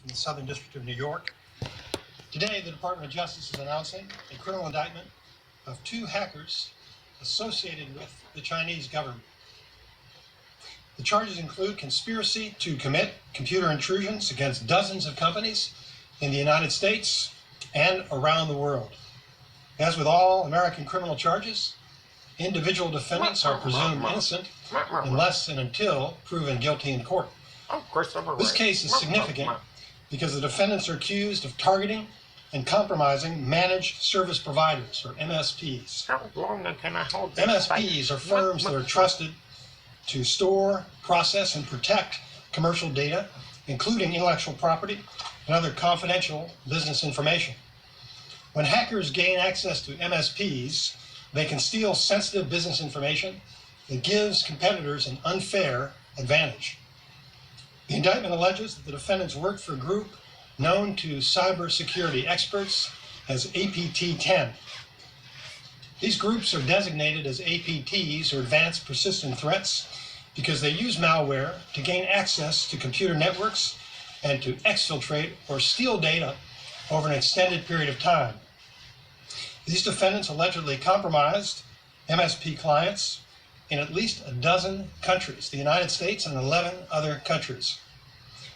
from the Southern District of New York. Today, the Department of Justice is announcing a criminal indictment of 2 hackers associated with the Chinese government. The charges include conspiracy to commit computer intrusions against dozens of companies in the United States and around the world. As with all American criminal charges, individual defendants are presumed innocent unless and until proven guilty in court. This case is significant because the defendants are accused of targeting and compromising managed service providers, or MSPs. How long can I hold this MSPs are firms that are trusted to store, process, and protect commercial data, including intellectual property and other confidential business information. When hackers gain access to MSPs, they can steal sensitive business information that gives competitors an unfair advantage. The indictment alleges that the defendants worked for a group known to cybersecurity experts as APT-10. These groups are designated as APTs, or Advanced Persistent Threats, because they use malware to gain access to computer networks and to exfiltrate or steal data over an extended period of time. These defendants allegedly compromised MSP clients in at least a dozen countries, the United States and 11 other countries.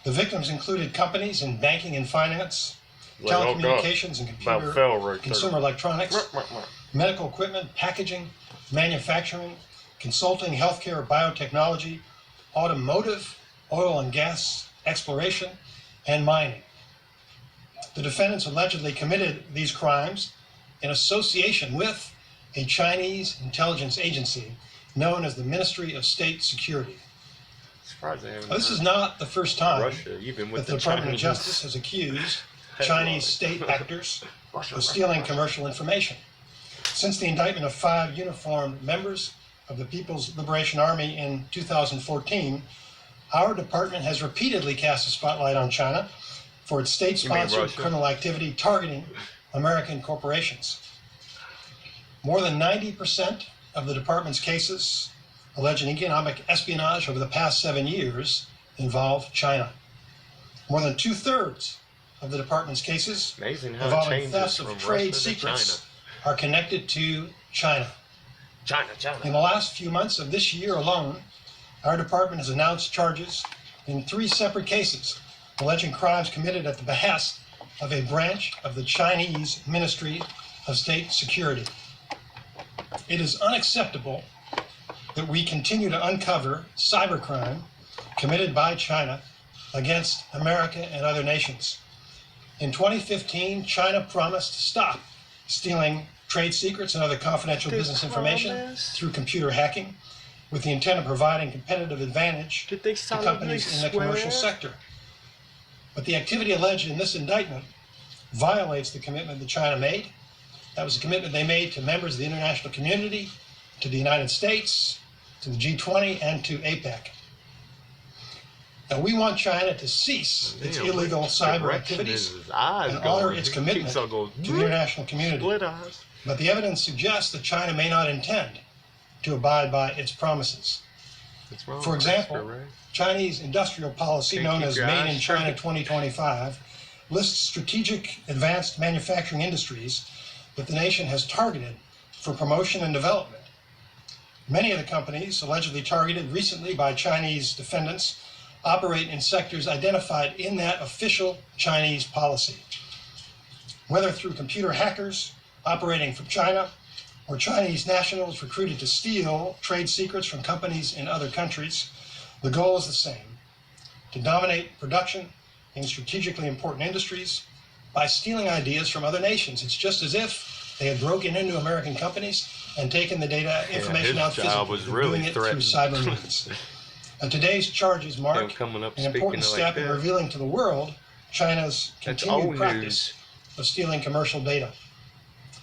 The victims included companies in banking and finance, telecommunications and consumer electronics, medical equipment, packaging, manufacturing, consulting, healthcare, biotechnology, automotive, oil and gas, exploration, and mining. The defendants allegedly committed these crimes in association with a Chinese intelligence agency known as the Ministry of State Security. This is not the first time that the Department of Justice has accused Chinese state actors of stealing commercial information. Since the indictment of 5 uniformed members of the People's Liberation Army in 2014, our department has repeatedly cast a spotlight on China for its state-sponsored criminal activity targeting American corporations. More than 90% of the department's cases alleging economic espionage over the past 7 years involve China. More than 2/3 of the department's cases involving theft of trade secrets are connected to China. In the last few months of this year alone, our department has announced charges in 3 separate cases alleging crimes committed at the behest of a branch of the Chinese Ministry of State Security. It is unacceptable that we continue to uncover cybercrime committed by China against America and other nations. In 2015, China promised to stop stealing trade secrets and other confidential business information through computer hacking with the intent of providing competitive advantage to companies in the commercial sector. But the activity alleged in this indictment violates the commitment that China made. That was a commitment they made to members of the international community, to the United States, to the G20, and to APEC. Now, we want China to cease its illegal cyber activities and honor its commitment to the international community. But the evidence suggests that China may not intend to abide by its promises. For example, Chinese industrial policy known as Made in China 2025 lists strategic advanced manufacturing industries that the nation has targeted for promotion and development. Many of the companies allegedly targeted recently by Chinese defendants operate in sectors identified in that official Chinese policy. Whether through computer hackers operating from China or Chinese nationals recruited to steal trade secrets from companies in other countries, the goal is the same: to dominate production in strategically important industries by stealing ideas from other nations. It's just as if they had broken into American companies and taken the data information out physically, doing it through cyber means. And today's charges mark an important step in revealing to the world China's continued practice of stealing commercial data.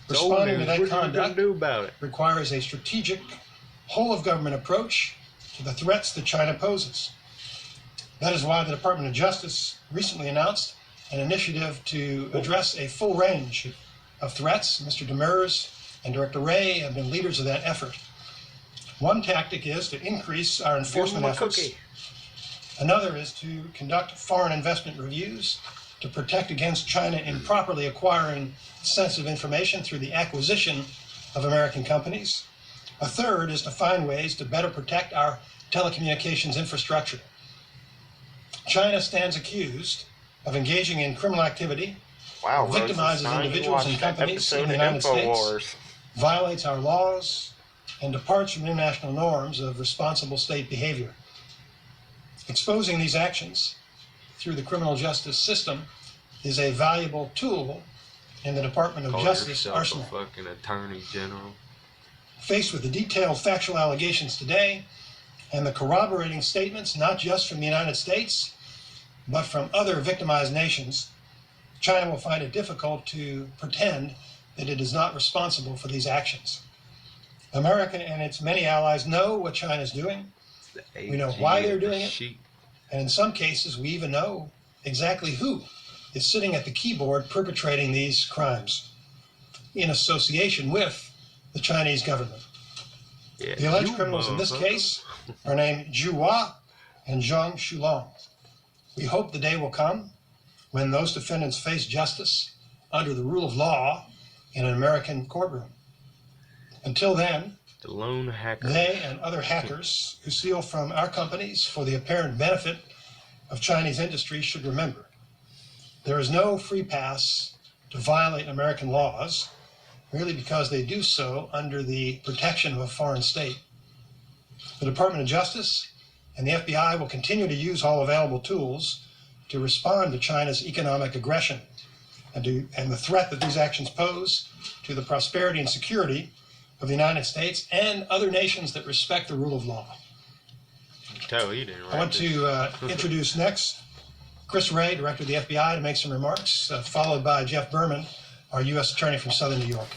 Responding to that conduct requires a strategic, whole-of-government approach to the threats that China poses. That is why the Department of Justice recently announced an initiative to address a full range of threats. Mr. Demers and Director Wray have been leaders of that effort. One tactic is to increase our enforcement efforts Another is to conduct foreign investment reviews to protect against China improperly acquiring sensitive information through the acquisition of American companies. A third is to find ways to better protect our telecommunications infrastructure. China stands accused of engaging in criminal activity, Wow, victimizes individuals and companies in the United States, violates our laws, and departs from international norms of responsible state behavior. Exposing these actions through the criminal justice system is a valuable tool in the Department of Justice arsenal. A fucking attorney general. Faced with the detailed factual allegations today and the corroborating statements not just from the United States, but from other victimized nations, China will find it difficult to pretend that it is not responsible for these actions. America and its many allies know what China is doing. We know why they're doing it. And in some cases, we even know exactly who is sitting at the keyboard perpetrating these crimes in association with the Chinese government. Yeah, The alleged criminals in this case are named Zhu Hua and Zhang Shulong. We hope the day will come when those defendants face justice under the rule of law in an American courtroom. Until then, the lone hacker. they and other hackers who steal from our companies for the apparent benefit of Chinese industry should remember there is no free pass to violate American laws merely because they do so under the protection of a foreign state. The Department of Justice and the FBI will continue to use all available tools to respond to China's economic aggression and the threat that these actions pose to the prosperity and security of the United States and other nations that respect the rule of law. Tell he didn't I want to introduce next Chris Wray, Director of the FBI, to make some remarks, followed by Jeff Berman, our U.S. Attorney from Southern New York.